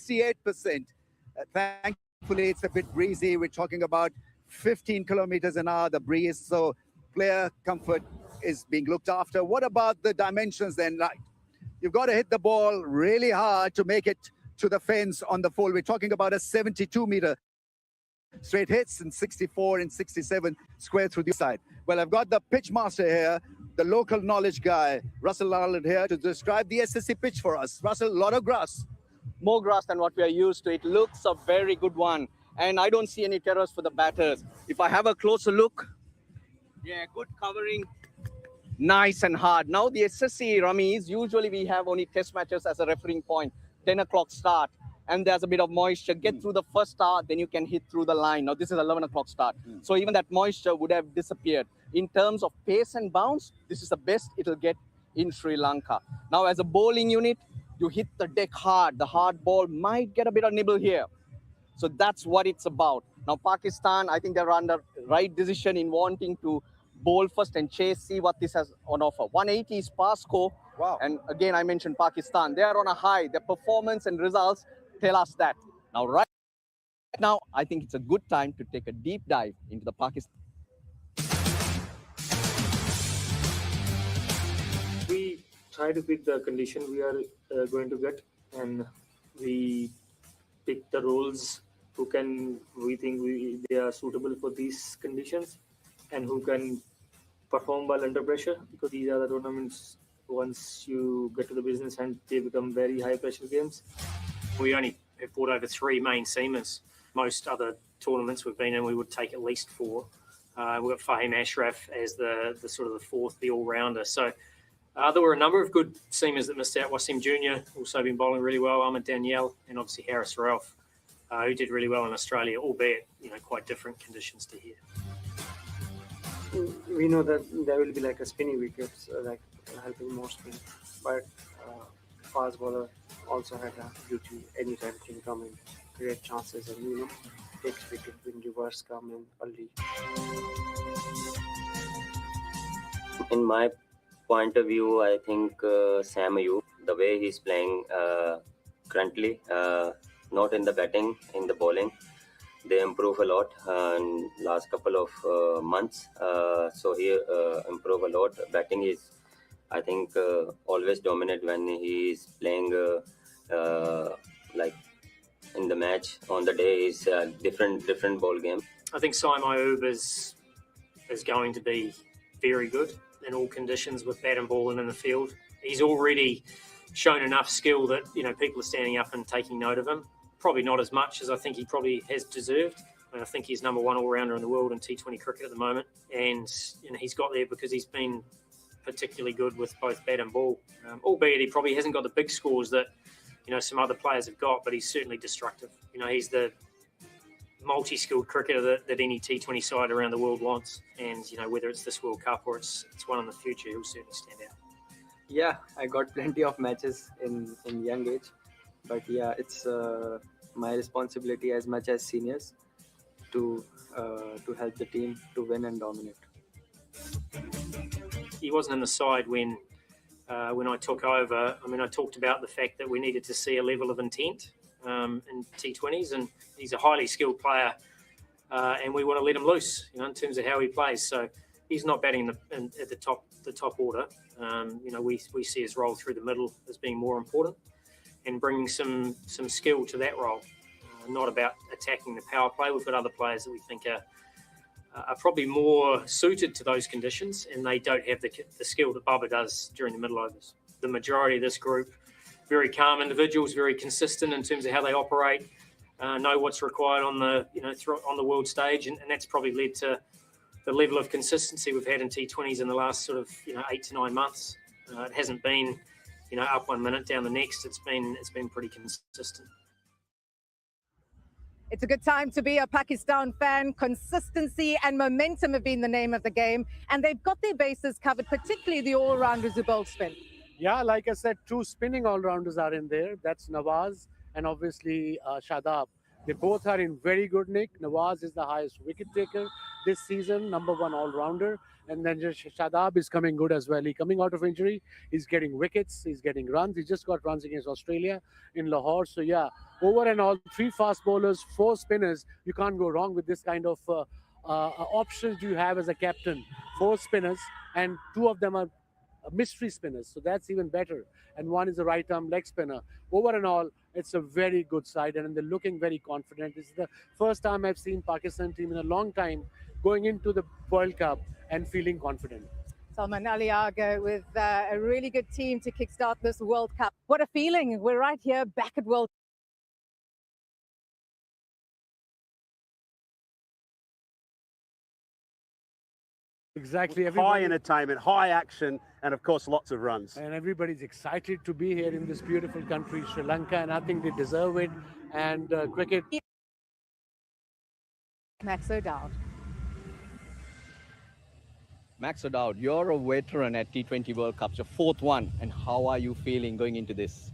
68%. Thankfully, it's a bit breezy. We're talking about 15 kilometers an hour, the breeze. So player comfort is being looked after. What about the dimensions then? Like, you've got to hit the ball really hard to make it to the fence on the full. We're talking about a 72-meter straight hits and 64 and 67 square through the side. Well, I've got the pitch master here, the local knowledge guy, Russell Larland, here to describe the SSC pitch for us. Russell, a lot of grass. More grass than what we are used to. It looks a very good one. And I don't see any terrors for the batters. If I have a closer look, yeah, good covering. Nice and hard. Now the SSC rummies, usually we have only test matches as a refereeing point. 10 o'clock start. And there's a bit of moisture. Get through the first start, then you can hit through the line. Now this is 11 o'clock start. So even that moisture would have disappeared. In terms of pace and bounce, this is the best it'll get in Sri Lanka. Now as a bowling unit, you hit the deck hard. The hard ball might get a bit of nibble here. So that's what it's about. Now Pakistan, I think they're on the right decision in wanting to bowl first and chase, see what this has on offer. 180 is pass score. Wow. And again, I mentioned Pakistan. They are on a high. Their performance and results tell us that. Now, right now, I think it's a good time to take a deep dive into the Pakistan. We try to pick the condition we are going to get, and we pick the roles who can, we think they are suitable for these conditions and who can perform well under pressure, because these are the tournaments, once you get to the business and they become very high pressure games. We only have brought over 3 main seamers. Most other tournaments we've been in, we would take at least 4. We've got Fahim Ashraf as the sort of the fourth, the all-rounder. So there were a number of good seamers that missed out. Wasim Jr. also been bowling really well, Ahmed Danielle, and obviously Harris Ralph, who did really well in Australia, albeit, quite different conditions to here. We know that there will be like a spinning wickets, like helping more spin, but fast bowler also had a duty anytime can come in, create chances, and takes wicket when reverse come in early. In my point of view, I think Sam Ayub, the way he's playing currently, not in the batting, in the bowling, they improve a lot in last couple of months. So he improve a lot. Batting is, I think, always dominant when he is playing like in the match. On the day is different ball game. I think Saim Ayub is going to be very good in all conditions with bat and ball and in the field. He's already shown enough skill that people are standing up and taking note of him. Probably not as much as I think he probably has deserved. I think he's number 1 all-rounder in the world in T20 cricket at the moment, and he's got there because he's been particularly good with both bat and ball. Albeit he probably hasn't got the big scores that some other players have got, but he's certainly destructive. He's the multi-skilled cricketer that any T20 side around the world wants, and whether it's this World Cup or it's one in the future, he'll certainly stand out. Yeah, I got plenty of matches in young age, but yeah, it's my responsibility as much as seniors to help the team to win and dominate. He wasn't in the side when I took over. I mean, I talked about the fact that we needed to see a level of intent in T20s, and he's a highly skilled player, and we want to let him loose, in terms of how he plays. So he's not batting at the top order. We see his role through the middle as being more important, and bringing some skill to that role. Not about attacking the power play. We've got other players that we think are probably more suited to those conditions, and they don't have the skill that Bubba does during the middle overs. The majority of this group, very calm individuals, very consistent in terms of how they operate, know what's required on the on the world stage, and that's probably led to the level of consistency we've had in T20s in the last sort of 8 to 9 months. It hasn't been up 1 minute, down the next. It's been pretty consistent. It's a good time to be a Pakistan fan. Consistency and momentum have been the name of the game, and they've got their bases covered, particularly the all-rounders who bowl spin. Yeah, like I said, 2 spinning all-rounders are in there. That's Nawaz and obviously Shadab. They both are in very good nick. Nawaz is the highest wicket taker this season, #1 all-rounder. And then Shadab is coming good as well. He coming out of injury, he's getting wickets, he's getting runs. He just got runs against Australia in Lahore. So yeah, over and all, 3 fast bowlers, 4 spinners. You can't go wrong with this kind of options you have as a captain. 4 spinners, and 2 of them are mystery spinners, so that's even better. And 1 is a right arm leg spinner. Over and all, it's a very good side, and they're looking very confident. This is the first time I've seen Pakistan team in a long time going into the World Cup and feeling confident. Salman Aliaga with a really good team to kickstart this World Cup. What a feeling. We're right here back at World Cup. Exactly. High entertainment, high action, and of course lots of runs. And everybody's excited to be here in this beautiful country, Sri Lanka, and I think they deserve it. And cricket. Max O'Dowd. Max O'Dowd, you're a veteran at T20 World Cups, your 4th one. And how are you feeling going into this?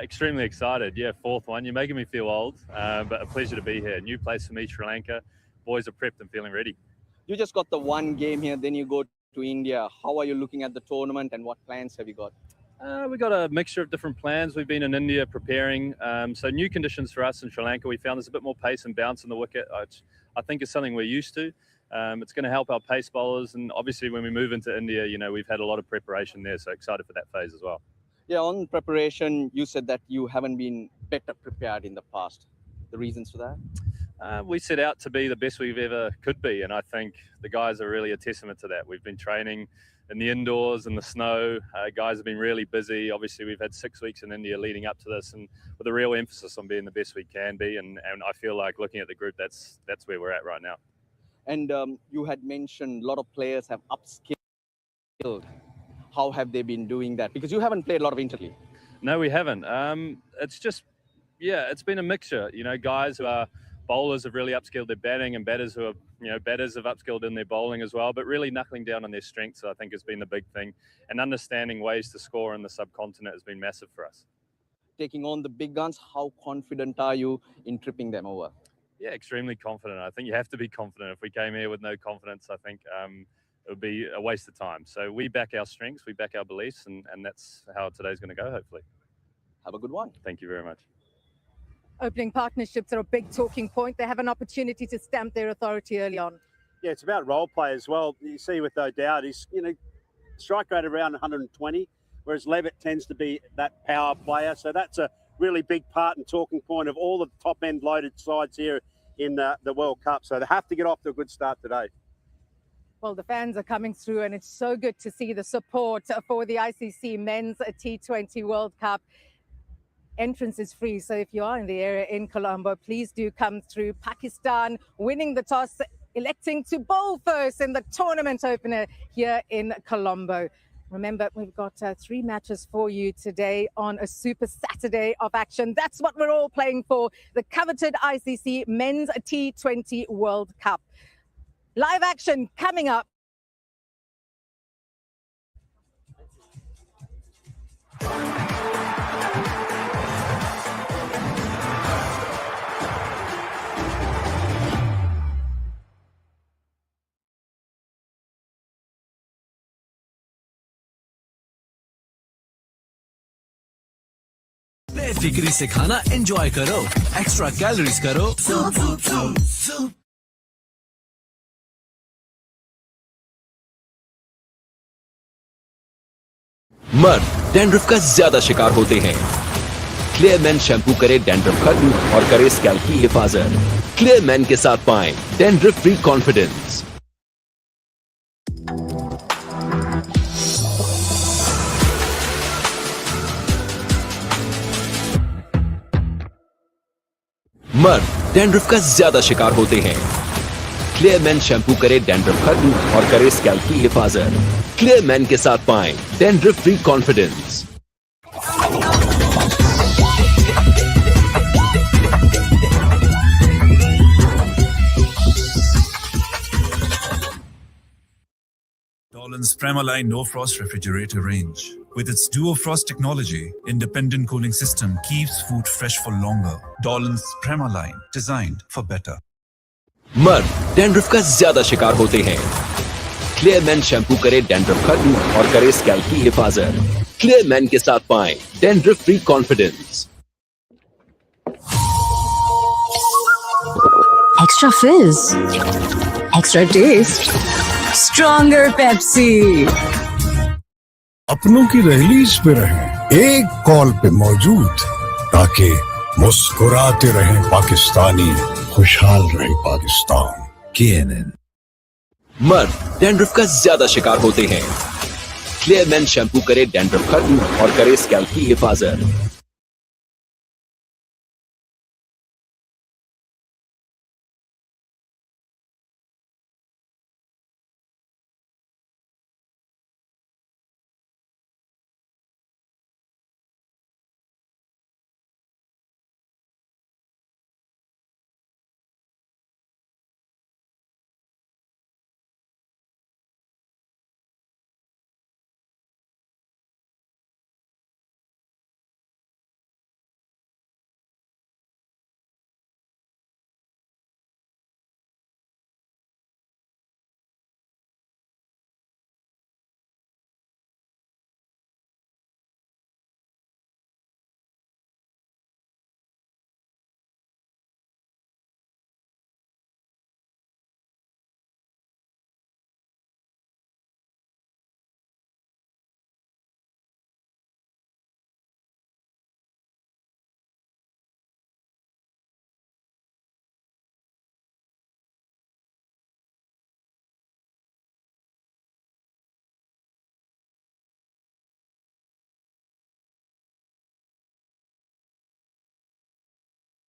Extremely excited. Yeah, 4th one. You're making me feel old, but a pleasure to be here. New place for me, Sri Lanka. Boys are prepped and feeling ready. You just got the 1 game here, then you go to India. How are you looking at the tournament and what plans have you got? We got a mixture of different plans. We've been in India preparing. So new conditions for us in Sri Lanka. We found there's a bit more pace and bounce in the wicket, which I think is something we're used to. It's going to help our pace bowlers. And obviously when we move into India, you know, we've had a lot of preparation there. So excited for that phase as well. Yeah, on preparation, you said that you haven't been better prepared in the past. The reasons for that? We set out to be the best we've ever could be, and I think the guys are really a testament to that. We've been training in the indoors, in the snow. Guys have been really busy. Obviously, we've had 6 weeks in India leading up to this, and with a real emphasis on being the best we can be. And I feel like looking at the group, that's where we're at right now. And you had mentioned a lot of players have upskilled. How have they been doing that? Because you haven't played a lot of interleague. No, we haven't. It's just, yeah, it's been a mixture. You know, guys who are bowlers have really upskilled their batting, and batters who are, you know, batters have upskilled in their bowling as well, but really knuckling down on their strengths, I think, has been the big thing. And understanding ways to score in the subcontinent has been massive for us. Taking on the big guns, how confident are you in tripping them over? Yeah, extremely confident. I think you have to be confident. If we came here with no confidence, I think it would be a waste of time. So we back our strengths, we back our beliefs, and that's how today's going to go, hopefully. Have a good one. Thank you very much. Opening partnerships are a big talking point. They have an opportunity to stamp their authority early on. Yeah, it's about role play as well. You see with O'Dowd, he's, you know, strike rate around 120, whereas Levitt tends to be that power player. So that's a really big part and talking point of all the top-end loaded sides here in the World Cup. So they have to get off to a good start today. Well, the fans are coming through, and it's so good to see the support for the ICC Men's T20 World Cup. Entrance is free, so if you are in the area in Colombo, please do come through. Pakistan winning the toss, electing to bowl first in the tournament opener here in Colombo. Remember, we've got 3 matches for you today on a Super Saturday of action. That's what we're all playing for, the coveted ICC Men's T20 World Cup. Live action coming up. बेफिक्री से खाना enjoy करो, extra calories करो soup. मर्द dandruff का ज्यादा शिकार होते हैं। क्लियर मैन शैम्पू करे डैंड्रफ खत्म और करे स्कैल्प की हिफाजत। क्लियर मैन के साथ पाएं डैंड्रफ फ्री कॉन्फिडेंस। मर्द डैंड्रफ का ज्यादा शिकार होते हैं। क्लियर मैन शैम्पू करे डैंड्रफ खत्म और करे स्कैल्प की हिफाजत। क्लियर मैन के साथ पाएं dandruff free confidence. Dolan's Premaline No Frost refrigerator range. With its Duo Frost technology, independent cooling system keeps food fresh for longer. Dolan's Premaline, designed for better. मर्द dandruff का ज्यादा शिकार होते हैं। क्लियर मैन शैम्पू करे dandruff खत्म और करे स्कैल्प की हिफाजत। क्लियर मैन के साथ पाएं dandruff free confidence. Extra fizz, extra taste, stronger Pepsi. अपनों की रहलीज पे रहें, एक कॉल पे मौजूद, ताकि मुस्कुराते रहें पाकिस्तानी, खुशहाल रहे पाकिस्तान। KNN। मर्द डैंड्रफ का ज्यादा शिकार होते हैं। क्लियर मैन शैम्पू करे डैंड्रफ खत्म और करे स्कैल्प की हिफाजत।